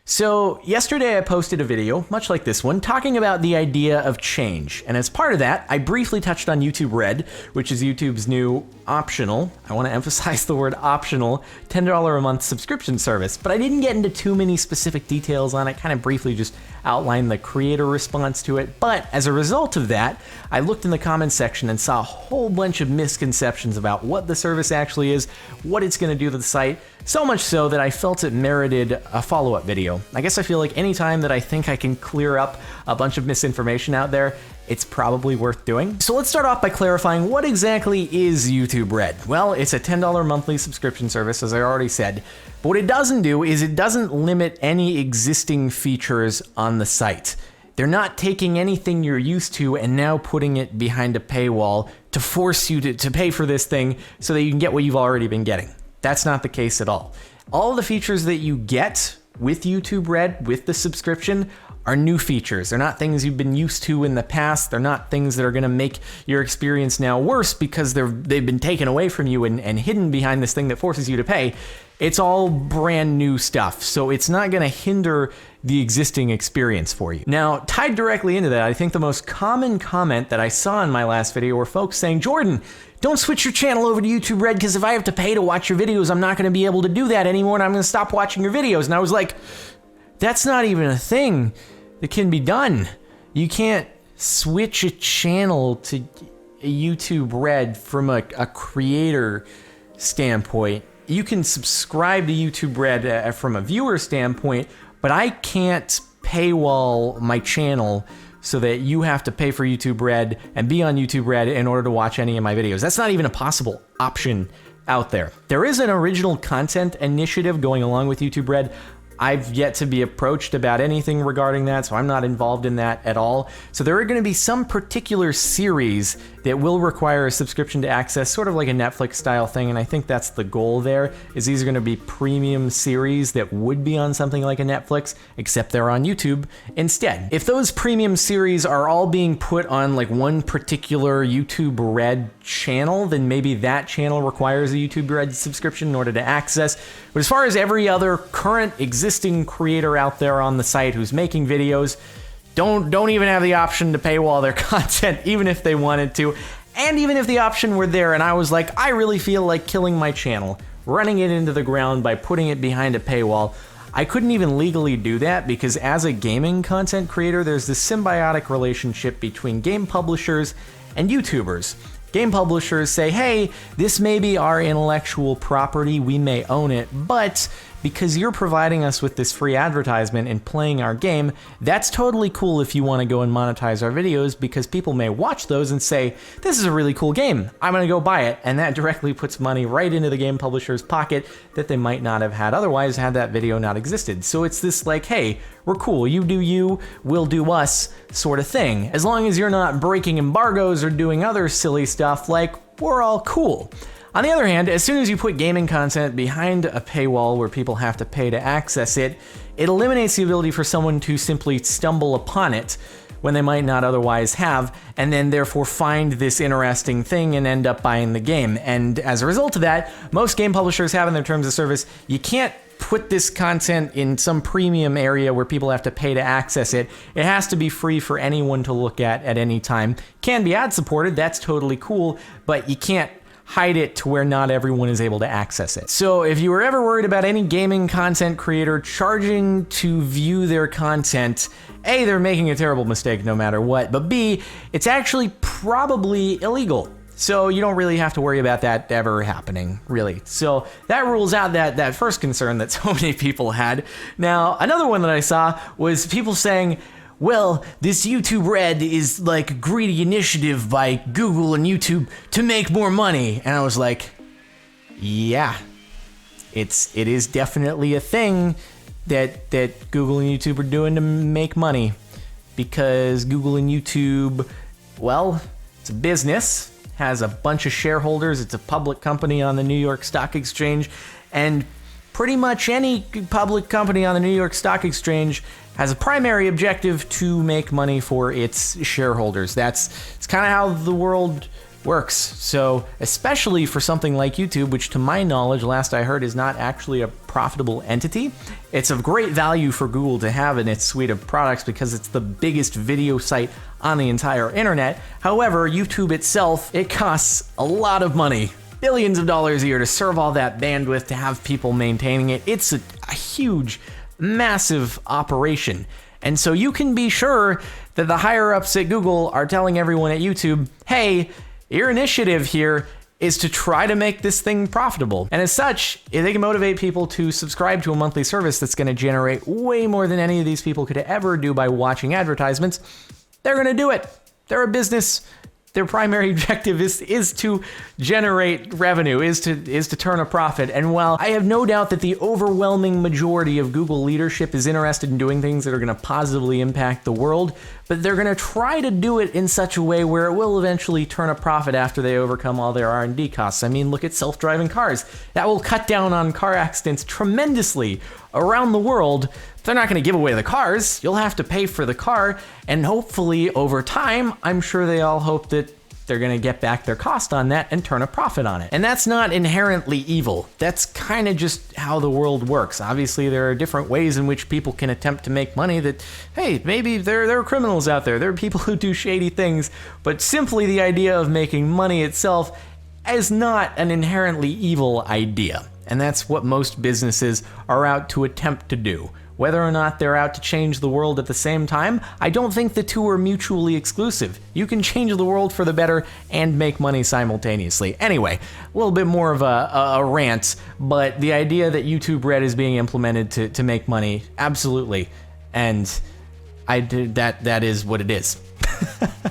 So yesterday I posted a video, much like this one, talking about the idea of change. And as part of that, I briefly touched on YouTube Red, which is YouTube's new optional, I want to emphasize the word optional, $10 a month subscription service. But I didn't get into too many specific details on it, kind of briefly just outlined the creator response to it. But as a result of that, I looked in the comments section and saw a whole bunch of misconceptions about what the service actually is, what it's going to do to the site, so much so that I felt it merited a follow-up video. I guess I feel like anytime that I think I can clear up a bunch of misinformation out there, it's probably worth doing. So let's start off by clarifying what exactly is YouTube Red. Well, it's a $10 monthly subscription service, as I already said. But what it doesn't do is it doesn't limit any existing features on the site. They're not taking anything you're used to and now putting it behind a paywall to force you to pay for this thing so that you can get what you've already been getting. That's not the case at all. All the features that you get with YouTube Red, with the subscription, are new features. They're not things you've been used to in the past. They're not things that are going to make your experience now worse because they've been taken away from you and hidden behind this thing that forces you to pay. It's all brand new stuff, so it's not going to hinder the existing experience for you. Now, tied directly into that, I think the most common comment that I saw in my last video were folks saying, Jordan, don't switch your channel over to YouTube Red because if I have to pay to watch your videos, I'm not going to be able to do that anymore and I'm going to stop watching your videos. And I was like, that's not even a thing that can be done. You can't switch a channel to YouTube Red from a creator standpoint. You can subscribe to YouTube Red from a viewer standpoint, but I can't paywall my channel so that you have to pay for YouTube Red and be on YouTube Red in order to watch any of my videos. That's not even a possible option out there. There is an original content initiative going along with YouTube Red. I've yet to be approached about anything regarding that, so I'm not involved in that at all. So there are going to be some particular series that will require a subscription to access, sort of like a Netflix style thing, and I think that's the goal there, is these are going to be premium series that would be on something like a Netflix, except they're on YouTube instead. If those premium series are all being put on like one particular YouTube Red channel, then maybe that channel requires a YouTube Red subscription in order to access. But as far as every other current existing creator out there on the site who's making videos, don't even have the option to paywall their content, even if they wanted to. And even if the option were there and I was like, I really feel like killing my channel, running it into the ground by putting it behind a paywall, I couldn't even legally do that because as a gaming content creator, there's this symbiotic relationship between game publishers and YouTubers. Game publishers say, hey, this may be our intellectual property, we may own it, but because you're providing us with this free advertisement and playing our game, that's totally cool if you want to go and monetize our videos because people may watch those and say, this is a really cool game, I'm going to go buy it, and that directly puts money right into the game publisher's pocket that they might not have had otherwise had that video not existed. So it's this like, hey, we're cool, you do you, we'll do us sort of thing. As long as you're not breaking embargoes or doing other silly stuff, like, we're all cool. On the other hand, as soon as you put gaming content behind a paywall where people have to pay to access it, it eliminates the ability for someone to simply stumble upon it when they might not otherwise have, and then therefore find this interesting thing and end up buying the game. And as a result of that, most game publishers have in their terms of service, you can't put this content in some premium area where people have to pay to access it. It has to be free for anyone to look at any time. Can be ad supported, that's totally cool, but you can't hide it to where not everyone is able to access it. So if you were ever worried about any gaming content creator charging to view their content, A, they're making a terrible mistake no matter what, but B, it's actually probably illegal. So you don't really have to worry about that ever happening, really. So that rules out that first concern that so many people had. Now, another one that I saw was people saying, well, this YouTube Red is like a greedy initiative by Google and YouTube to make more money. And I was like, yeah, it is definitely a thing that Google and YouTube are doing to make money. Because Google and YouTube, well, it's a business, has a bunch of shareholders, it's a public company on the New York Stock Exchange, and pretty much any public company on the New York Stock Exchange has a primary objective to make money for its shareholders. It's kind of how the world works. So especially for something like YouTube, which to my knowledge, last I heard, is not actually a profitable entity, it's of great value for Google to have in its suite of products because it's the biggest video site on the entire internet. However, YouTube itself, it costs a lot of money, billions of dollars a year to serve all that bandwidth, to have people maintaining it. It's a huge, massive operation. And so you can be sure that the higher ups at Google are telling everyone at YouTube, hey, your initiative here is to try to make this thing profitable. And as such, if they can motivate people to subscribe to a monthly service that's going to generate way more than any of these people could ever do by watching advertisements, they're going to do it. They're a business. Their primary objective is to generate revenue, is to turn a profit. And while I have no doubt that the overwhelming majority of Google leadership is interested in doing things that are going to positively impact the world, but they're going to try to do it in such a way where it will eventually turn a profit after they overcome all their R&D costs. I mean, look at self-driving cars. That will cut down on car accidents tremendously around the world. They're not going to give away the cars. You'll have to pay for the car, and hopefully over time, I'm sure they all hope that they're going to get back their cost on that and turn a profit on it. And that's not inherently evil. That's kind of just how the world works. Obviously, there are different ways in which people can attempt to make money that, hey, maybe there are criminals out there. There are people who do shady things, but simply the idea of making money itself is not an inherently evil idea. And that's what most businesses are out to attempt to do. Whether or not they're out to change the world at the same time, I don't think the two are mutually exclusive. You can change the world for the better and make money simultaneously. Anyway, a little bit more of a rant, but the idea that YouTube Red is being implemented to make money, absolutely. And that is what it is.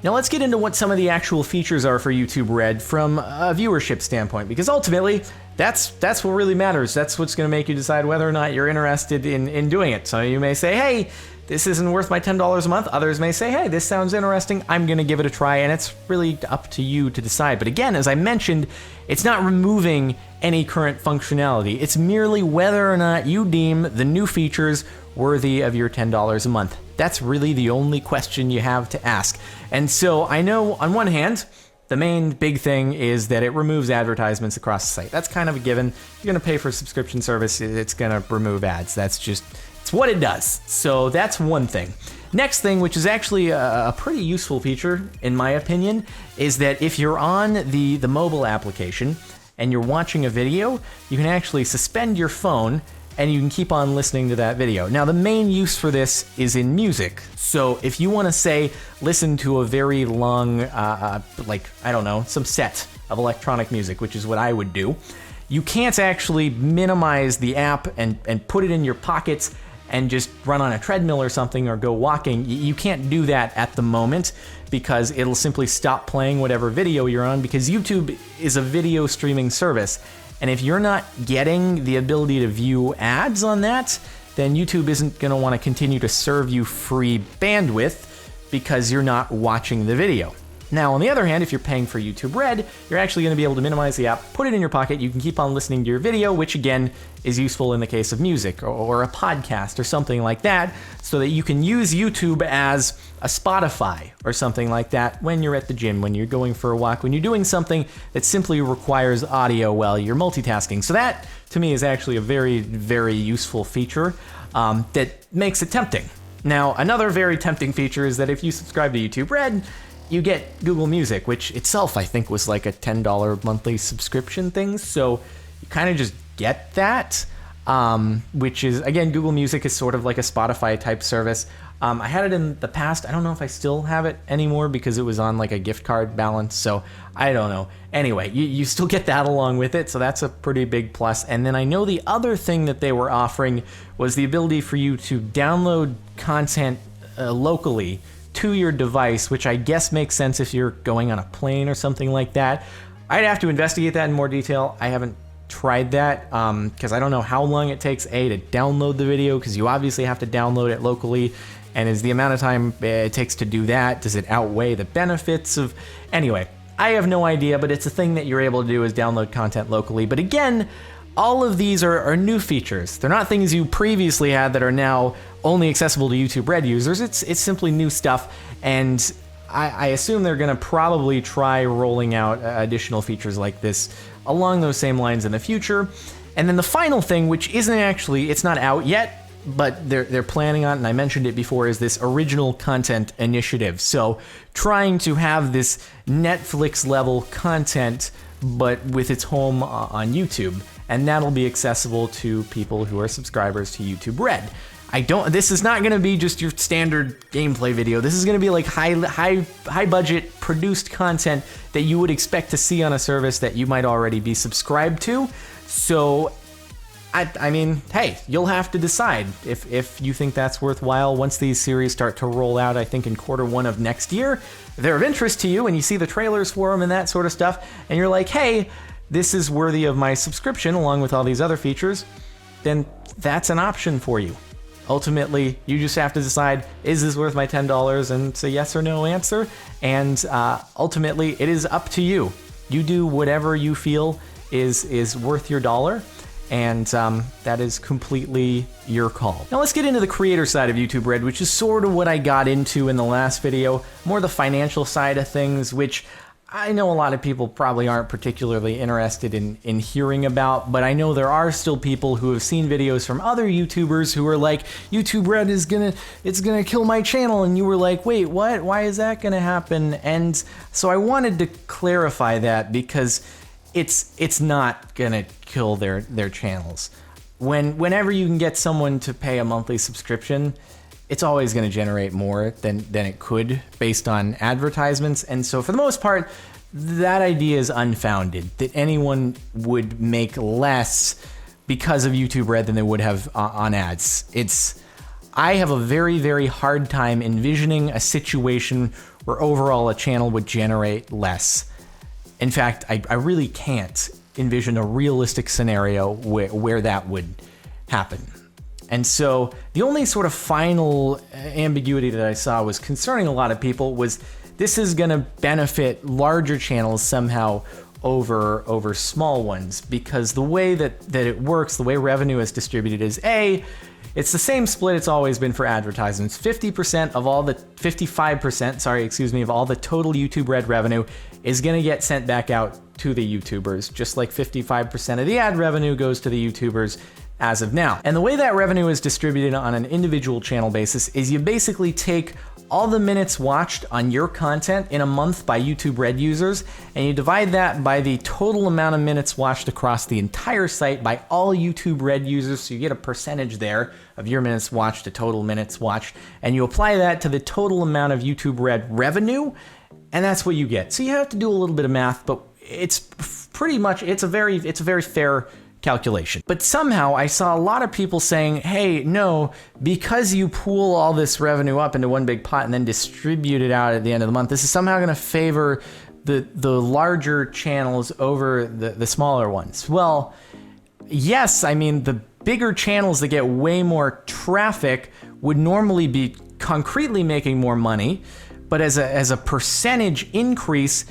Now let's get into what some of the actual features are for YouTube Red from a viewership standpoint, because ultimately, that's what really matters. That's what's going to make you decide whether or not you're interested in doing it. So you may say, hey, this isn't worth my $10 a month. Others may say, hey, this sounds interesting. I'm going to give it a try. And it's really up to you to decide. But again, as I mentioned, it's not removing any current functionality. It's merely whether or not you deem the new features worthy of your $10 a month. That's really the only question you have to ask. And so I know on one hand, the main big thing is that it removes advertisements across the site. That's kind of a given. If you're going to pay for a subscription service, it's going to remove ads. It's what it does. So that's one thing. Next thing, which is actually a pretty useful feature, in my opinion, is that if you're on the mobile application and you're watching a video, you can actually suspend your phone and you can keep on listening to that video. Now, the main use for this is in music. So if you want to, say, listen to a very long, some set of electronic music, which is what I would do, you can't actually minimize the app and put it in your pockets and just run on a treadmill or something or go walking. You can't do that at the moment because it'll simply stop playing whatever video you're on, because YouTube is a video streaming service. And if you're not getting the ability to view ads on that, then YouTube isn't going to want to continue to serve you free bandwidth because you're not watching the video. Now, on the other hand, if you're paying for YouTube Red, you're actually going to be able to minimize the app, put it in your pocket, you can keep on listening to your video, which again is useful in the case of music or a podcast or something like that, so that you can use YouTube as a Spotify or something like that when you're at the gym, when you're going for a walk, when you're doing something that simply requires audio while you're multitasking. So that, to me, is actually a very, very useful feature that makes it tempting. Now, another very tempting feature is that if you subscribe to YouTube Red, you get Google Music, which itself I think was like a $10 monthly subscription thing. So you kind of just get that, which is, again, Google Music is sort of like a Spotify type service. I had it in the past. I don't know if I still have it anymore because it was on like a gift card balance. So I don't know. Anyway, you still get that along with it. So that's a pretty big plus. And then I know the other thing that they were offering was the ability for you to download content locally to your device, which I guess makes sense if you're going on a plane or something like that. I'd have to investigate that in more detail. I haven't tried that because I don't know how long it takes, to download the video, because you obviously have to download it locally. And is the amount of time it takes to do that, does it outweigh the benefits of... Anyway, I have no idea, but it's a thing that you're able to do, is download content locally. But again, all of these are new features. They're not things you previously had that are now only accessible to YouTube Red users. It's simply new stuff, and I assume they're going to probably try rolling out additional features like this along those same lines in the future. And then the final thing, which isn't actually, it's not out yet, but they're planning on, and I mentioned it before, is this original content initiative. So trying to have this Netflix level content, but with its home on YouTube, and that'll be accessible to people who are subscribers to YouTube Red. This is not gonna be just your standard gameplay video. This is gonna be like high budget produced content that you would expect to see on a service that you might already be subscribed to. So I mean, hey, you'll have to decide if you think that's worthwhile once these series start to roll out, I think in Q1 of next year. If they're of interest to you and you see the trailers for them and that sort of stuff, and you're like, hey, this is worthy of my subscription along with all these other features, then that's an option for you. Ultimately, you just have to decide, is this worth my $10? And it's a yes or no answer. And ultimately, it is up to you. You do whatever you feel is worth your dollar. And that is completely your call. Now let's get into the creator side of YouTube Red, which is sort of what I got into in the last video, more the financial side of things, which I know a lot of people probably aren't particularly interested in hearing about, but I know there are still people who have seen videos from other YouTubers who are like, YouTube Red is gonna kill my channel, and you were like, wait, what? Why is that gonna happen? And so I wanted to clarify that, because it's not gonna kill their channels. Whenever you can get someone to pay a monthly subscription, it's always gonna generate more than it could based on advertisements. And so for the most part, that idea is unfounded, that anyone would make less because of YouTube Red than they would have on ads. I have a very, very hard time envisioning a situation where overall a channel would generate less. In fact, I really can't envision a realistic scenario where that would happen. And so the only sort of final ambiguity that I saw was concerning a lot of people was this is going to benefit larger channels somehow over small ones, because the way that it works, the way revenue is distributed is it's the same split it's always been for advertisements. 55% of all the total YouTube Red revenue is going to get sent back out to the YouTubers, just like 55% of the ad revenue goes to the YouTubers as of now. And the way that revenue is distributed on an individual channel basis is you basically take all the minutes watched on your content in a month by YouTube Red users, and you divide that by the total amount of minutes watched across the entire site by all YouTube Red users, so you get a percentage there of your minutes watched to total minutes watched, and you apply that to the total amount of YouTube Red revenue, and that's what you get. So you have to do a little bit of math, but it's pretty much, it's a very fair calculation. But somehow I saw a lot of people saying, hey, no, because you pool all this revenue up into one big pot and then distribute it out at the end of the month, this is somehow going to favor the larger channels over the smaller ones. Well, yes, I mean, the bigger channels that get way more traffic would normally be concretely making more money, but as a percentage increase,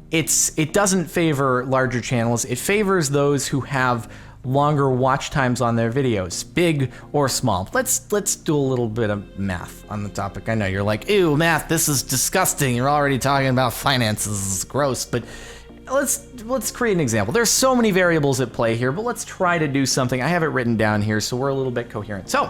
it doesn't favor larger channels. It favors those who have longer watch times on their videos, big or small. Let's do a little bit of math on the topic. I know you're like, ew, math, this is disgusting. You're already talking about finances, it's gross, but let's create an example. There's so many variables at play here, but let's try to do something. I have it written down here, so we're a little bit coherent. So,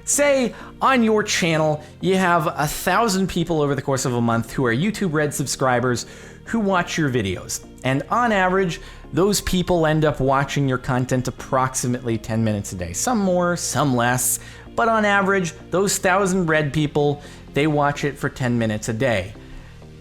say on your channel, you have 1,000 people over the course of a month who are YouTube Red subscribers who watch your videos. And on average, those people end up watching your content approximately 10 minutes a day. Some more, some less, but on average, those 1,000 Red people, they watch it for 10 minutes a day.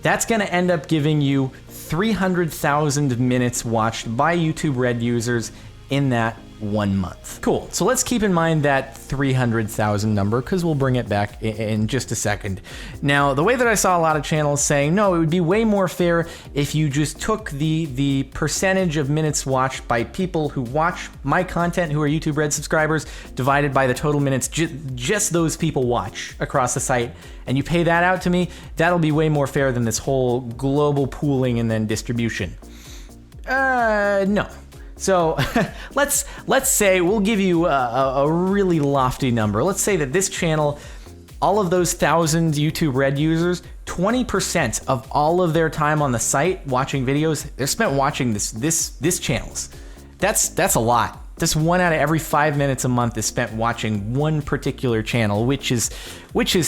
That's gonna end up giving you 300,000 minutes watched by YouTube Red users in that 1 month. Cool, so let's keep in mind that 300,000 number, because we'll bring it back in just a second. Now, the way that I saw a lot of channels saying, no, it would be way more fair if you just took the percentage of minutes watched by people who watch my content who are YouTube Red subscribers, divided by the total minutes just those people watch across the site, and you pay that out to me. That'll be way more fair than this whole global pooling and then distribution. No. So let's say we'll give you a really lofty number. Let's say that this channel all of those 1,000 YouTube Red users, 20% of all of their time on the site watching videos, they're spent watching this channels. That's a lot. That's 1 out of every 5 minutes a month is spent watching one particular channel, which is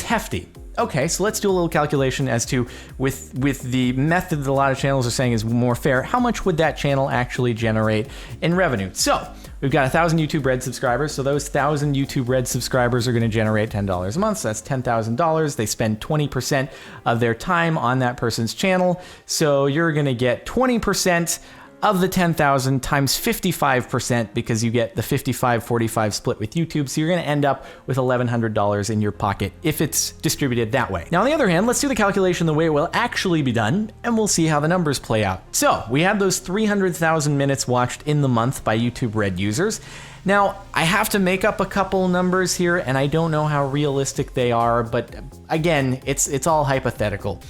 hefty. Okay, so let's do a little calculation as to, with the method that a lot of channels are saying is more fair, how much would that channel actually generate in revenue? So we've got 1,000 YouTube Red subscribers, so those 1,000 YouTube Red subscribers are gonna generate $10 a month, so that's $10,000. They spend 20% of their time on that person's channel, so you're gonna get 20% of the 10,000 times 55% because you get the 55-45 split with YouTube. So you're gonna end up with $1,100 in your pocket if it's distributed that way. Now, on the other hand, let's do the calculation the way it will actually be done, and we'll see how the numbers play out. So we had those 300,000 minutes watched in the month by YouTube Red users. Now, I have to make up a couple numbers here, and I don't know how realistic they are, but again, it's all hypothetical.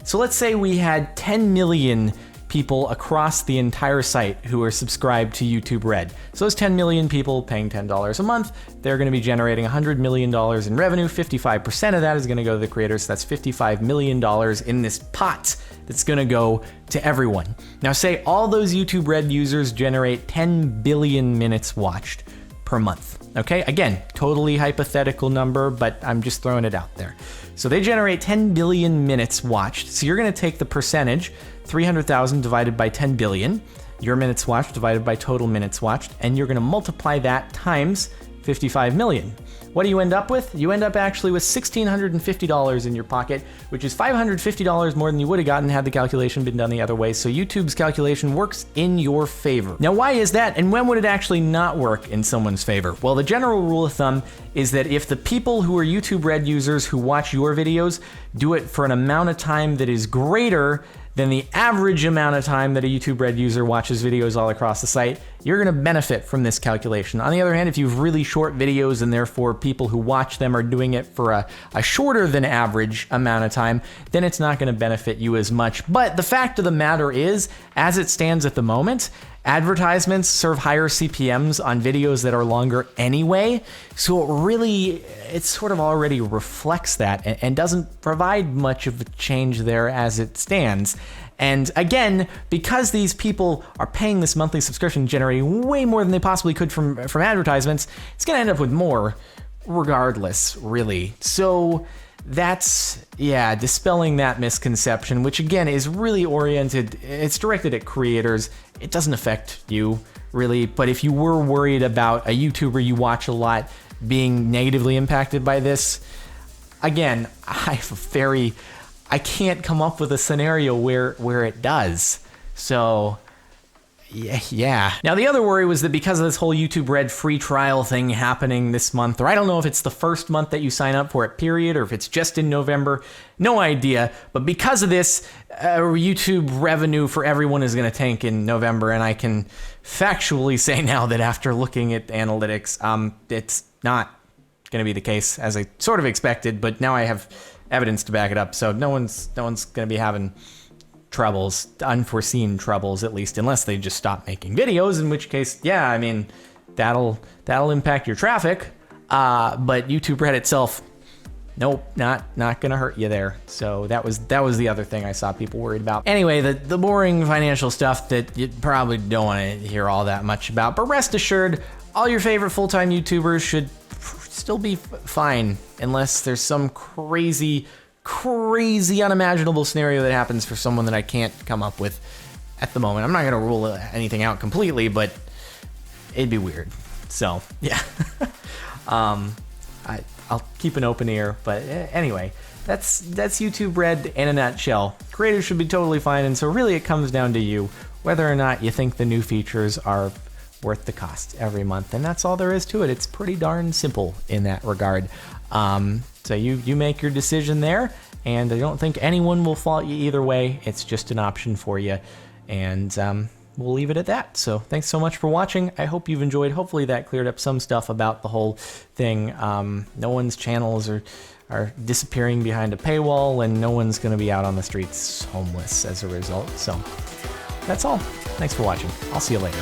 So let's say we had 10 million people across the entire site who are subscribed to YouTube Red. So those 10 million people paying $10 a month, they're gonna be generating $100 million in revenue. 55% of that is gonna go to the creators. So that's $55 million in this pot that's gonna go to everyone. Now say all those YouTube Red users generate 10 billion minutes watched per month. Okay, again, totally hypothetical number, but I'm just throwing it out there. So they generate 10 billion minutes watched. So you're gonna take the percentage, 300,000 divided by 10 billion, your minutes watched divided by total minutes watched, and you're gonna multiply that times 55 million. What do you end up with? You end up actually with $1,650 in your pocket, which is $550 more than you would have gotten had the calculation been done the other way. So YouTube's calculation works in your favor. Now, why is that? And when would it actually not work in someone's favor? Well, the general rule of thumb is that if the people who are YouTube Red users who watch your videos do it for an amount of time that is greater than the average amount of time that a YouTube Red user watches videos all across the site, you're gonna benefit from this calculation. On the other hand, if you have really short videos and therefore people who watch them are doing it for a shorter than average amount of time, then it's not gonna benefit you as much. But the fact of the matter is, as it stands at the moment, advertisements serve higher CPMs on videos that are longer anyway, so it sort of already reflects that and doesn't provide much of a change there as it stands. And again, because these people are paying this monthly subscription, generating way more than they possibly could from advertisements, it's gonna end up with more regardless, really. So that's, yeah, dispelling that misconception, which again is really oriented, it's directed at creators. It doesn't affect you really, but if you were worried about a YouTuber you watch a lot being negatively impacted by this, again, I can't come up with a scenario where it does. So yeah. Now the other worry was that because of this whole YouTube Red free trial thing happening this month, or I don't know if it's the first month that you sign up for it, period, or if it's just in November, no idea. But because of this, YouTube revenue for everyone is gonna tank in November, and I can factually say now that after looking at analytics, it's not gonna be the case as I sort of expected, but now I have evidence to back it up. So no one's gonna be having troubles, unforeseen troubles at least, unless they just stop making videos, in which case, yeah, I mean, that'll impact your traffic, but YouTube Red itself, nope, not gonna hurt you there. So that was the other thing I saw people worried about. Anyway, the boring financial stuff that you probably don't want to hear all that much about, but rest assured, all your favorite full-time YouTubers should still be fine, unless there's some crazy unimaginable scenario that happens for someone that I can't come up with at the moment. I'm not gonna rule anything out completely, but it'd be weird. So yeah, I'll keep an open ear. But anyway, that's YouTube Red in a nutshell. Creators should be totally fine, and so really it comes down to you whether or not you think the new features are worth the cost every month, and that's all there is to it. It's pretty darn simple in that regard. So you make your decision there, and I don't think anyone will fault you either way. It's just an option for you, and we'll leave it at that. So thanks so much for watching. I hope you've enjoyed. Hopefully that cleared up some stuff about the whole thing. No one's channels are disappearing behind a paywall, and no one's going to be out on the streets homeless as a result. So that's all. Thanks for watching. I'll see you later.